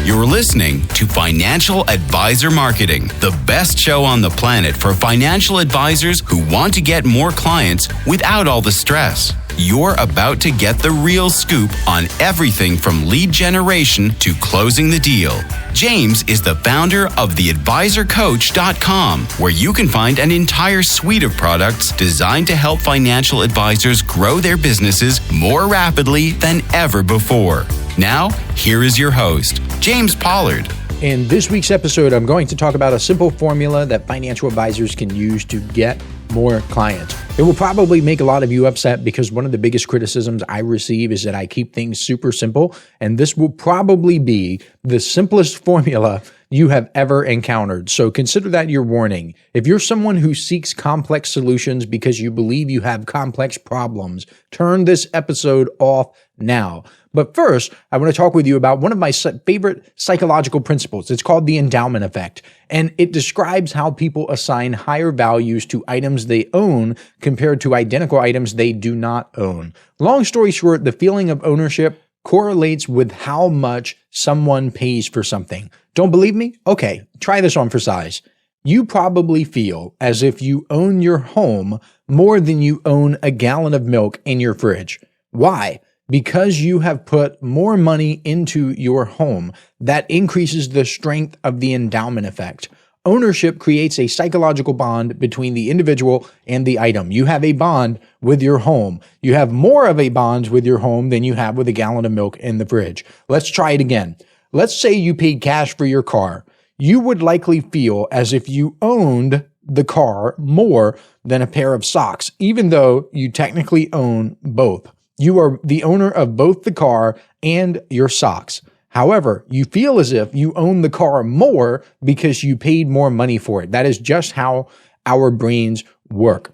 You're listening to Financial Advisor Marketing, the best show on the planet for financial advisors who want to get more clients without all the stress. You're about to get the real scoop on everything from lead generation to closing the deal. James is the founder of theadvisorcoach.com, where you can find an entire suite of products designed to help financial advisors grow their businesses more rapidly than ever before. Now, here is your host, James Pollard. In this week's episode, I'm going to talk about a simple formula that financial advisors can use to get more clients. It will probably make a lot of you upset because one of the biggest criticisms I receive is that I keep things super simple, and this will probably be the simplest formula you have ever encountered. So consider that your warning. If you're someone who seeks complex solutions because you believe you have complex problems, turn this episode off now. But first, I want to talk with you about one of my favorite psychological principles. It's called the endowment effect, and it describes how people assign higher values to items they own compared to identical items they do not own. Long story short, the feeling of ownership correlates with how much someone pays for something. Don't believe me? Okay, try this on for size. You probably feel as if you own your home more than you own a gallon of milk in your fridge. Why? Because you have put more money into your home. That increases the strength of the endowment effect. Ownership creates a psychological bond between the individual and the item. You have a bond with your home. You have more of a bond with your home than you have with a gallon of milk in the fridge. Let's try it again. Let's say you paid cash for your car. You would likely feel as if you owned the car more than a pair of socks, even though you technically own both. You are the owner of both the car and your socks. However, you feel as if you own the car more because you paid more money for it. That is just how our brains work.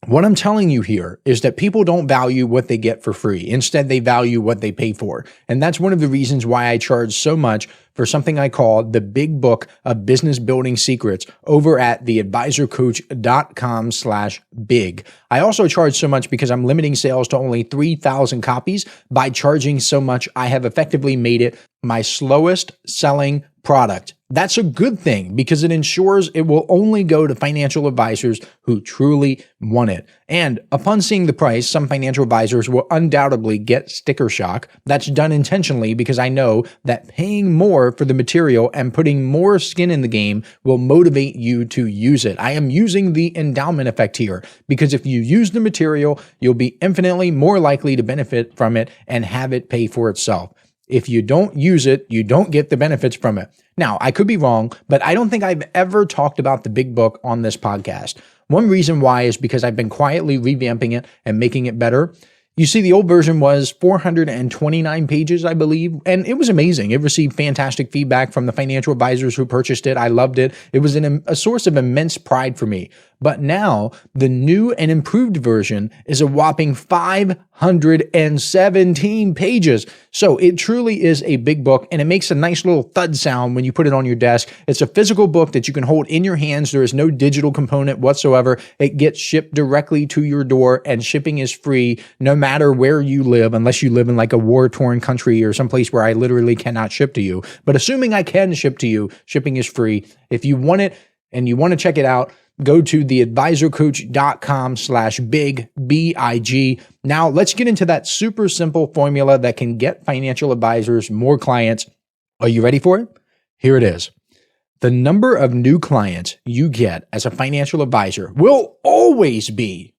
What I'm telling you here is that people don't value what they get for free. Instead, they value what they pay for. And that's one of the reasons why I charge so much for something I call the Big Book of Business Building Secrets over at theadvisorcoach.com/big. I also charge so much because I'm limiting sales to only 3,000 copies. By charging so much, I have effectively made it my slowest selling product. That's a good thing because it ensures it will only go to financial advisors who truly want it. And upon seeing the price, some financial advisors will undoubtedly get sticker shock. That's done intentionally because I know that paying more for the material and putting more skin in the game will motivate you to use it. I am using the endowment effect here because if you use the material, you'll be infinitely more likely to benefit from it and have it pay for itself. If you don't use it, you don't get the benefits from it. Now, I could be wrong, but I don't think I've ever talked about the Big Book on this podcast. One reason why is because I've been quietly revamping it and making it better. You see, the old version was 429 pages, I believe, and it was amazing. It received fantastic feedback from the financial advisors who purchased it. I loved it. It was a source of immense pride for me. But now, the new and improved version is a whopping 517 pages. So it truly is a big book, and it makes a nice little thud sound when you put it on your desk. It's a physical book that you can hold in your hands. There is no digital component whatsoever. It gets shipped directly to your door, and shipping is free no matter where you live, unless you live in like a war-torn country or someplace where I literally cannot ship to you. But assuming I can ship to you, shipping is free. If you want it and you want to check it out, go to theadvisorcoach.com/big, B-I-G. Now let's get into that super simple formula that can get financial advisors more clients. Are you ready for it? Here it is. The number of new clients you get as a financial advisor will always be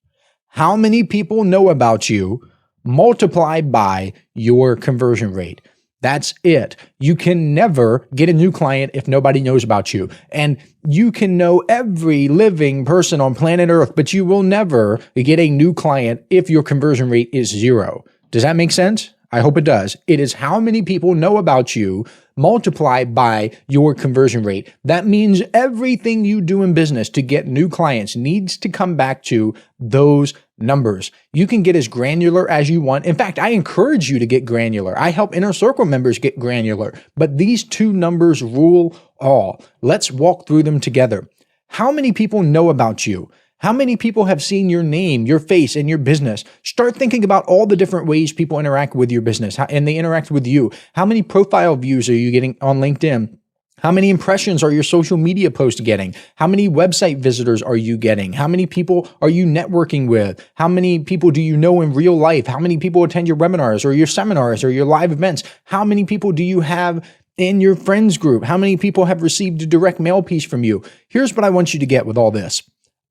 how many people know about you multiplied by your conversion rate. That's it. You can never get a new client if nobody knows about you. And you can know every living person on planet Earth, but you will never get a new client if your conversion rate is 0. Does that make sense? I hope it does. It is how many people know about you multiplied by your conversion rate. That means everything you do in business to get new clients needs to come back to those numbers. You can get as granular as you want. In fact, I encourage you to get granular. I help Inner Circle members get granular, but these two numbers rule all. Let's walk through them together. How many people know about you? How many people have seen your name, your face, and your business? Start thinking about all the different ways people interact with your business and they interact with you. How many profile views are you getting on LinkedIn? How many impressions are your social media posts getting? How many website visitors are you getting? How many people are you networking with? How many people do you know in real life? How many people attend your webinars or your seminars or your live events? How many people do you have in your friends group? How many people have received a direct mail piece from you? Here's what I want you to get with all this.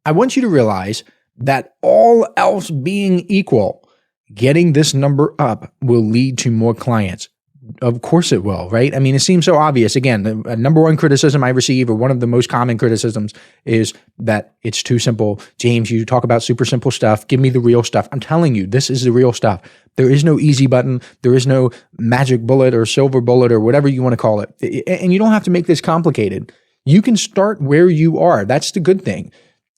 I want you to realize that all else being equal, getting this number up will lead to more clients. Of course it will, right? I mean, it seems so obvious. Again, the number one criticism I receive, or one of the most common criticisms, is that it's too simple. James, you talk about super simple stuff. Give me the real stuff. I'm telling you, this is the real stuff. There is no easy button. There is no magic bullet or silver bullet or whatever you want to call it. And you don't have to make this complicated. You can start where you are. That's the good thing.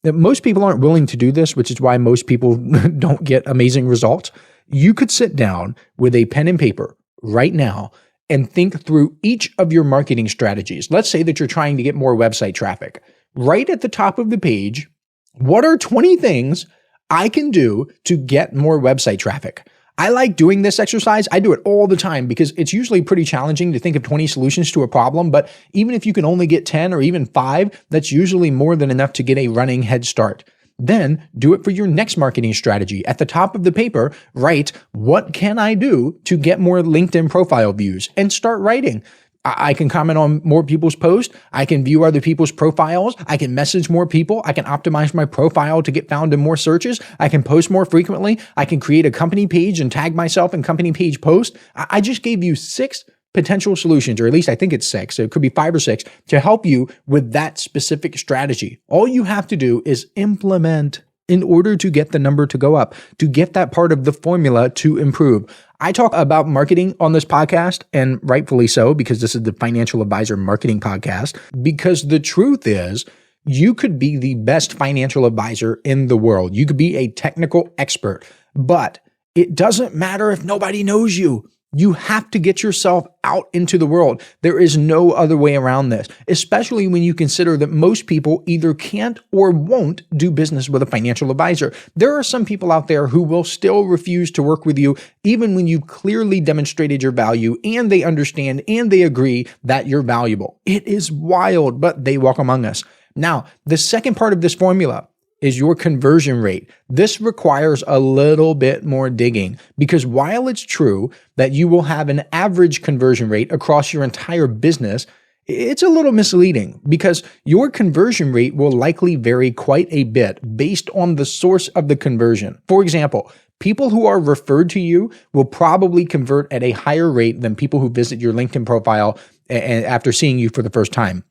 Most people aren't willing to do this, which is why most people don't get amazing results. You could sit down with a pen and paper right now and think through each of your marketing strategies. Let's say that you're trying to get more website traffic. Right at the top of the page, what are 20 things I can do to get more website traffic? I like doing this exercise. I do it all the time because it's usually pretty challenging to think of 20 solutions to a problem. But even if you can only get 10 or even 5, that's usually more than enough to get a running head start. Then do it for your next marketing strategy. At the top of the paper, write, what can I do to get more LinkedIn profile views? And start writing. I can comment on more people's posts. I can view other people's profiles. I can message more people. I can optimize my profile to get found in more searches. I can post more frequently. I can create a company page and tag myself in company page post. I just gave you 6 potential solutions, or at least I think it's 6. So it could be 5 or 6 to help you with that specific strategy. All you have to do is implement in order to get the number to go up, to get that part of the formula to improve. I talk about marketing on this podcast, and rightfully so, because this is the Financial Advisor Marketing Podcast, because the truth is, you could be the best financial advisor in the world. You could be a technical expert, but it doesn't matter if nobody knows you. You have to get yourself out into the world. There is no other way around this, especially when you consider that most people either can't or won't do business with a financial advisor. There are some people out there who will still refuse to work with you, even when you've clearly demonstrated your value and they understand and they agree that you're valuable. It is wild, but they walk among us. Now, the second part of this formula is your conversion rate. This requires a little bit more digging, because while it's true that you will have an average conversion rate across your entire business, it's a little misleading because your conversion rate will likely vary quite a bit based on the source of the conversion. For example, people who are referred to you will probably convert at a higher rate than people who visit your LinkedIn profile after seeing you for the first time.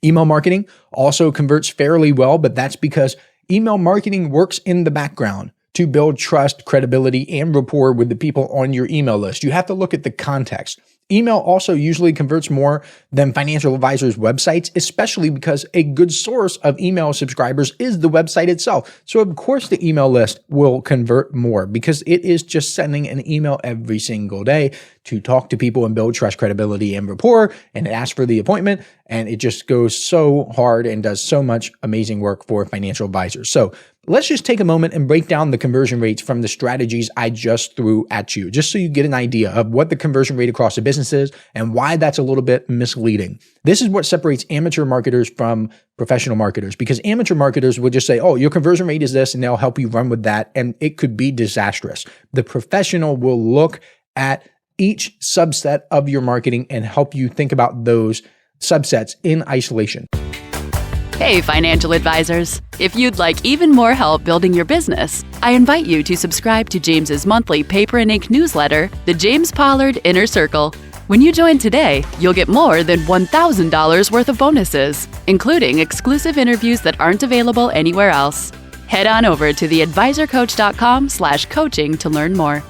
Email marketing also converts fairly well, but that's because email marketing works in the background to build trust, credibility, and rapport with the people on your email list. You have to look at the context. Email also usually converts more than financial advisors' websites, especially because a good source of email subscribers is the website itself. So of course the email list will convert more because it is just sending an email every single day to talk to people and build trust, credibility, and rapport, and ask for the appointment. And it just goes so hard and does so much amazing work for financial advisors. So let's just take a moment and break down the conversion rates from the strategies I just threw at you, just so you get an idea of what the conversion rate across the business is and why that's a little bit misleading. This is what separates amateur marketers from professional marketers, because amateur marketers will just say, oh, your conversion rate is this, and they'll help you run with that, and it could be disastrous. The professional will look at each subset of your marketing and help you think about those subsets in isolation. Hey, financial advisors. If you'd like even more help building your business, I invite you to subscribe to James's monthly paper and ink newsletter, The James Pollard Inner Circle. When you join today, you'll get more than $1,000 worth of bonuses, including exclusive interviews that aren't available anywhere else. Head on over to theadvisorcoach.com/coaching to learn more.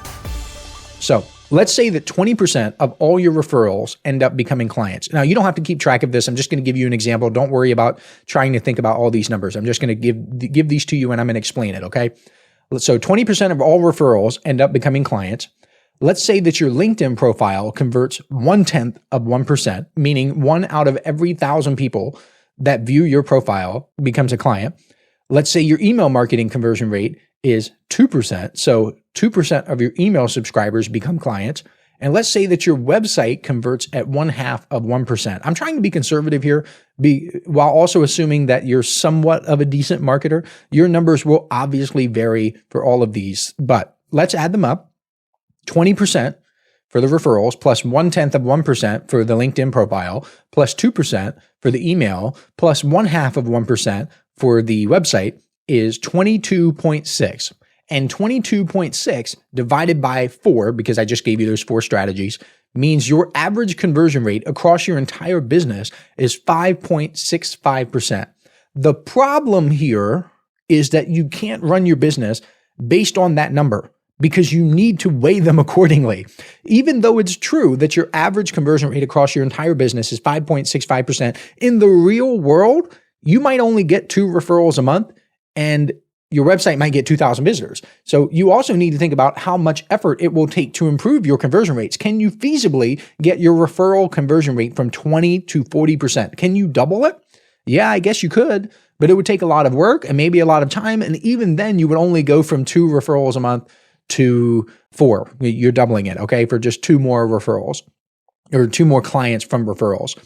So let's say that 20% of all your referrals end up becoming clients. Now, you don't have to keep track of this. I'm just going to give you an example. Don't worry about trying to think about all these numbers. I'm just going to give these to you and I'm going to explain it, okay? So 20% of all referrals end up becoming clients. Let's say that your LinkedIn profile converts 0.1%, meaning 1 out of every 1,000 people that view your profile becomes a client. Let's say your email marketing conversion rate is 2%. So 2% of your email subscribers become clients. And let's say that your website converts at 0.5%. I'm trying to be conservative here, while also assuming that you're somewhat of a decent marketer. Your numbers will obviously vary for all of these, but let's add them up. 20% for the referrals, plus 0.1% for the LinkedIn profile, plus 2% for the email, plus 0.5% for the website is 22.6. And 22.6 divided by 4, because I just gave you those 4 strategies, means your average conversion rate across your entire business is 5.65%. The problem here is that you can't run your business based on that number, because you need to weigh them accordingly. Even though it's true that your average conversion rate across your entire business is 5.65%, in the real world, you might only get 2 referrals a month, and your website might get 2,000 visitors. So you also need to think about how much effort it will take to improve your conversion rates. Can you feasibly get your referral conversion rate from 20 to 40%? Can you double it? Yeah, I guess you could, but it would take a lot of work and maybe a lot of time. And even then you would only go from 2 referrals a month to 4. You're doubling it, okay, for just 2 more referrals or 2 more clients from referrals.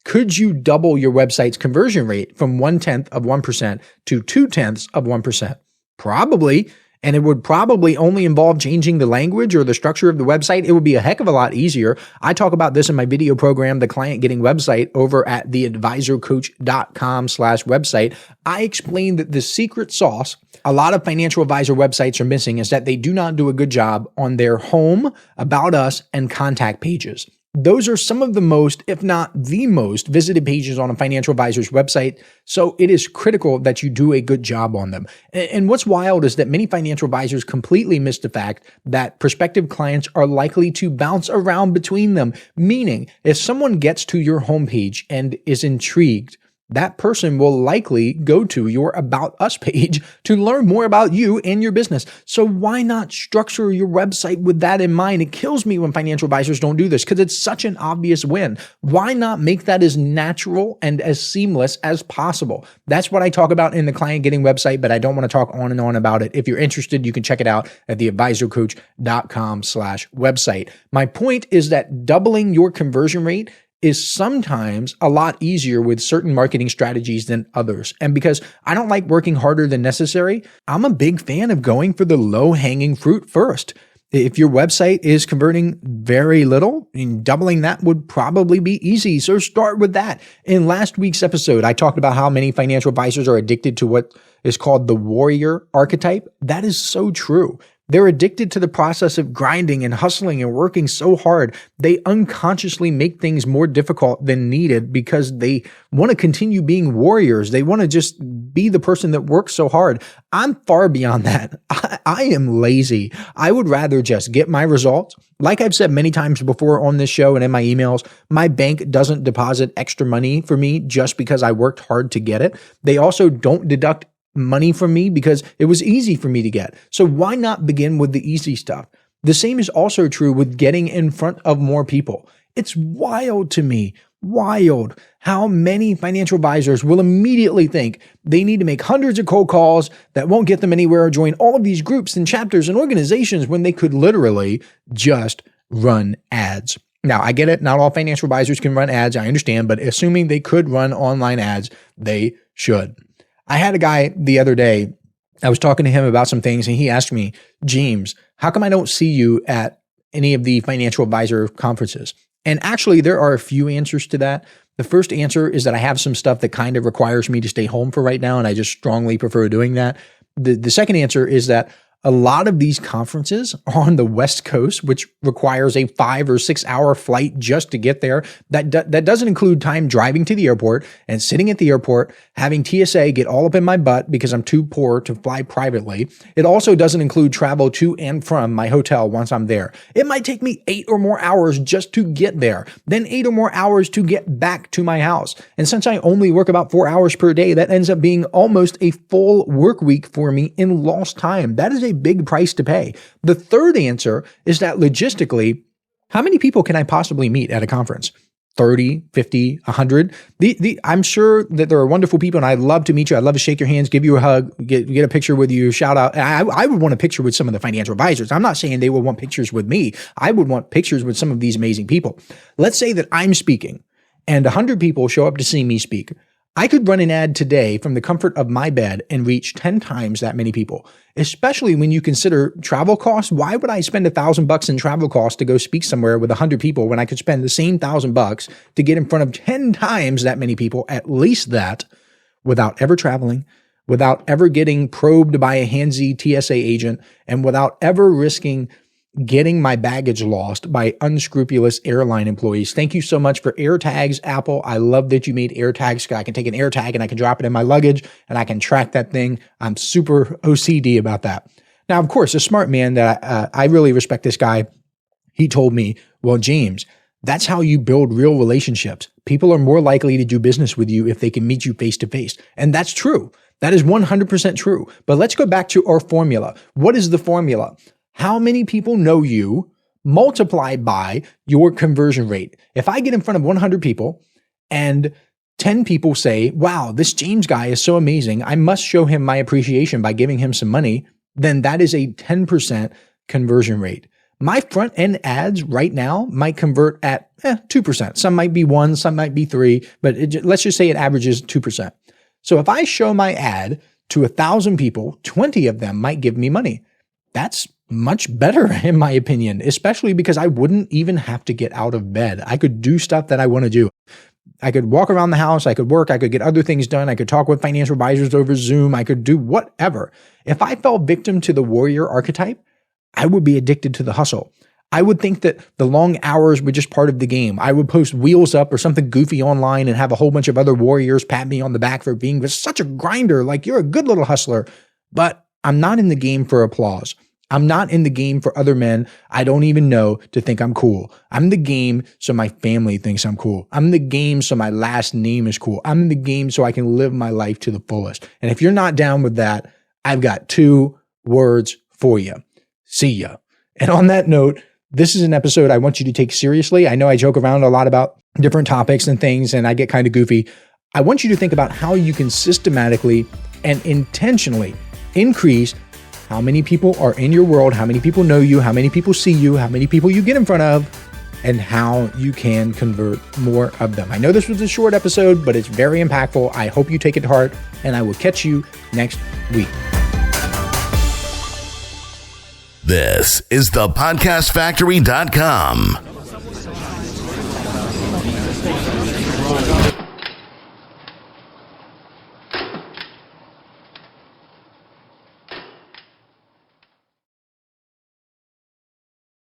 Could you double your website's conversion rate from 0.1% to 0.2%? Probably. And it would probably only involve changing the language or the structure of the website. It would be a heck of a lot easier. I talk about this in my video program, The Client Getting Website, over at theadvisorcoach.com/website. I explain that the secret sauce a lot of financial advisor websites are missing is that they do not do a good job on their home, about us, and contact pages. Those are some of the most, if not the most, visited pages on a financial advisor's website. So it is critical that you do a good job on them. And what's wild is that many financial advisors completely miss the fact that prospective clients are likely to bounce around between them. Meaning, if someone gets to your homepage and is intrigued, that person will likely go to your About Us page to learn more about you and your business. So why not structure your website with that in mind? It kills me when financial advisors don't do this because it's such an obvious win. Why not make that as natural and as seamless as possible? That's what I talk about in the Client Getting Website, but I don't want to talk on and on about it. If you're interested, you can check it out at theadvisorcoach.com/website. My point is that doubling your conversion rate is sometimes a lot easier with certain marketing strategies than others. And because I don't like working harder than necessary, I'm a big fan of going for the low-hanging fruit first. If your website is converting very little, doubling that would probably be easy. So start with that. In last week's episode, I talked about how many financial advisors are addicted to what is called the warrior archetype. That is so true. They're addicted to the process of grinding and hustling and working so hard. They unconsciously make things more difficult than needed because they want to continue being warriors. They want to just be the person that works so hard. I'm far beyond that. I am lazy. I would rather just get my results. Like I've said many times before on this show and in my emails, my bank doesn't deposit extra money for me just because I worked hard to get it. They also don't deduct money from me because it was easy for me to get. So why not begin with the easy stuff? The same is also true with getting in front of more people. It's wild to me, wild how many financial advisors will immediately think they need to make hundreds of cold calls that won't get them anywhere or join all of these groups and chapters and organizations when they could literally just run ads. Now, I get it. Not all financial advisors can run ads. I understand, but assuming they could run online ads, they should. I had a guy the other day, I was talking to him about some things and he asked me, James, how come I don't see you at any of the financial advisor conferences? And actually, there are a few answers to that. The first answer is that I have some stuff that kind of requires me to stay home for right now, and I just strongly prefer doing that. The second answer is that a lot of these conferences are on the West Coast, which requires a 5 or 6 hour flight just to get there. That doesn't include time driving to the airport and sitting at the airport, having TSA get all up in my butt because I'm too poor to fly privately. It also doesn't include travel to and from my hotel once I'm there. It might take me 8 or more hours just to get there, then 8 or more hours to get back to my house. And since I only work about 4 hours per day, that ends up being almost a full work week for me in lost time. That is a big price to pay. The third answer is that logistically, how many people can I possibly meet at a conference? 30, 50, 100. I'm sure that there are wonderful people, and I'd love to meet you. I'd love to shake your hands, give you a hug, get a picture with you, shout out. I would want a picture with some of the financial advisors. I'm not saying they would want pictures with me. I would want pictures with some of these amazing people. Let's say that I'm speaking and 100 people show up to see me speak. I could run an ad today from the comfort of my bed and reach 10 times that many people, especially when you consider travel costs. Why would I spend $1,000 in travel costs to go speak somewhere with 100 people when I could spend the same $1,000 to get in front of 10 times that many people, at least that, without ever traveling, without ever getting probed by a handsy TSA agent, and without ever risking getting my baggage lost by unscrupulous airline employees. Thank you so much for AirTags, Apple. I love that you made AirTags. I can take an AirTag and I can drop it in my luggage and I can track that thing. I'm super OCD about that. Now, of course, a smart man that I really respect this guy, he told me, well, James, that's how you build real relationships. People are more likely to do business with you if they can meet you face to face. And that's true. That is 100% true. But let's go back to our formula. What is the formula? How many people know you multiplied by your conversion rate? If I get in front of 100 people and 10 people say, wow, this James guy is so amazing, I must show him my appreciation by giving him some money, then that is a 10% conversion rate. My front end ads right now might convert at 2%. Some might be 1, some might be 3, but let's just say it averages 2%. So if I show my ad to 1,000 people, 20 of them might give me money. That's much better in my opinion, especially because I wouldn't even have to get out of bed. I could do stuff that I want to do. I could walk around the house. I could work. I could get other things done. I could talk with financial advisors over Zoom. I could do whatever. If I fell victim to the warrior archetype, I would be addicted to the hustle. I would think that the long hours were just part of the game. I would post wheels up or something goofy online and have a whole bunch of other warriors pat me on the back for being such a grinder. Like, you're a good little hustler. But I'm not in the game for applause. I'm not in the game for other men I don't even know to think I'm cool. I'm in the game so my family thinks I'm cool. I'm in the game so my last name is cool. I'm in the game so I can live my life to the fullest. And if you're not down with that, I've got 2 words for you. See ya. And on that note, this is an episode I want you to take seriously. I know I joke around a lot about different topics and things, and I get kind of goofy. I want you to think about how you can systematically and intentionally increase how many people are in your world, how many people know you, how many people see you, how many people you get in front of, and how you can convert more of them. I know this was a short episode, but it's very impactful. I hope you take it to heart, and I will catch you next week. This is thepodcastfactory.com.